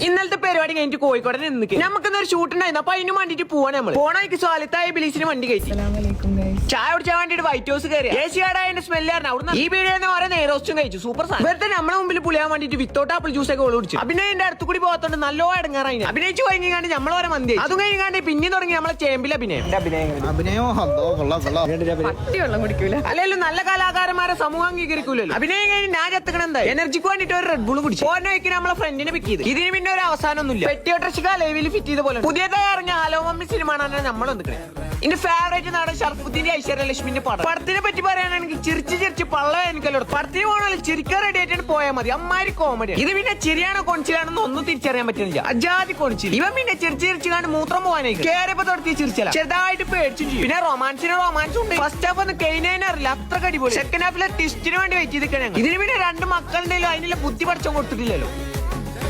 ഇന്നലത്തെ പരിപാടി കഴിഞ്ഞിട്ട് കോഴിക്കോട് നിന്നിട്ട് നമുക്കൊന്നൊരു ഷൂട്ട് ഉണ്ടായിരുന്നു. അപ്പൊ അതിന് വേണ്ടിട്ട് പോവാണ് നമ്മള്. പോണക്ക് സ്വാലത്തായ ബിലീസിന് വണ്ടി കയറ്റി ചായ കുടിച്ചാൻ വേണ്ടിട്ട് വൈറ്റ് ഹൗസ് കയറി ഏഷ്യാടായതിന്റെ സ്മെല്ല് കാരണം അവിടെ ഈ വീഡിയോ വരെ നെയ്റോസ്റ്റും കഴിച്ചു. സൂപ്പർ സാധനം. വെറുതെ നമ്മളെ മുമ്പിൽ പുളിയാൻ വേണ്ടിട്ട് വിത്തോട്ട് ആപ്പിൾ ജ്യൂസ് ഒക്കെ കുടിച്ചു. അഭിനയന്റെ അടുത്ത് കൂടി പോകത്തോണ്ട് നല്ലോ ഇടങ്ങാറായി. അഭിനയിച്ചു കഴിഞ്ഞാണ്ട് നമ്മളോരെ മന്തി അതും കഴിഞ്ഞാണ്ട് പിന്നെ തുടങ്ങി നമ്മളെ ചേമ്പിൽ അല്ലെങ്കിലും നല്ല കലാകാരന്മാരെ സമൂഹം അംഗീകരിക്കൂലല്ലോ. അഭിനയം കഴിഞ്ഞ് ഞാൻ എത്തണം എന്താ എനർജിക്ക് വേണ്ടിട്ട് ഒരു റെഡ് ബുൾ കുടിച്ചു. ഫോറിന് വയ്ക്കുന്ന നമ്മളെ ഫ്രണ്ടിനെ പിക്ക് ചെയ്ത്. ഇതിന് പിന്നെ ഒരു അവസാനമൊന്നുമില്ല. പെട്ടിയോട്ടർഷിക്ക ലൈവിൽ ഫിറ്റ് ചെയ്ത പോലെ പുതിയതായി അറിഞ്ഞ ഹലോ മമ്മി സിനിമ ആണ് നമ്മൾ വന്നിക്കണേ. എന്റെ ഫേവറേറ്റ് നടൻ ഷർഫുദ്ദീന്റെ ഐശ്വര്യലക്ഷ്മിന്റെ പടം. പടത്തിനെ പറ്റി പറയാനാണെങ്കിൽ ചിരിച്ച് പള്ള എനിക്കല്ലോ. പടത്തിന് പോകണല്ലോ ചിരിക്കാൻ റെഡി ആയിട്ടാണ് പോയാൽ മതി. അമ്മാരി കോമഡി. ഇത് പിന്നെ ചിരിയാണോ കൊണിച്ചിലാണെന്ന് ഒന്നും തിരിച്ചറിയാൻ പറ്റുന്നില്ല. അജാതി കൊണിച്ചിൽ. ഇവൻ പിന്നെ ചിരിച്ച് കാണും മൂത്രം പോകാനായി കേരപ്പ തൊടത്തി ചിരിച്ചല ചെറുതായിട്ട് പേടിച്ചു ചെയ്യും. പിന്നെ റൊമാൻസ് ഉണ്ട്. ഫസ്റ്റ് ഹാഫ് ഒന്ന് കഴിഞ്ഞതിന് അറിയില്ല അത്ര കടിപൊളി. സെക്കൻഡ് ഹാഫിലെ ട്വിസ്റ്റിന് വേണ്ടി വെയിറ്റ് ചെയ്തിരിക്കണേ. ഇതിന് പിന്നെ രണ്ട് മക്കളുണ്ടെങ്കിലും അതിനുള്ള ബുദ്ധി പഠിച്ചോ കൊടുത്തിട്ടില്ലല്ലോ.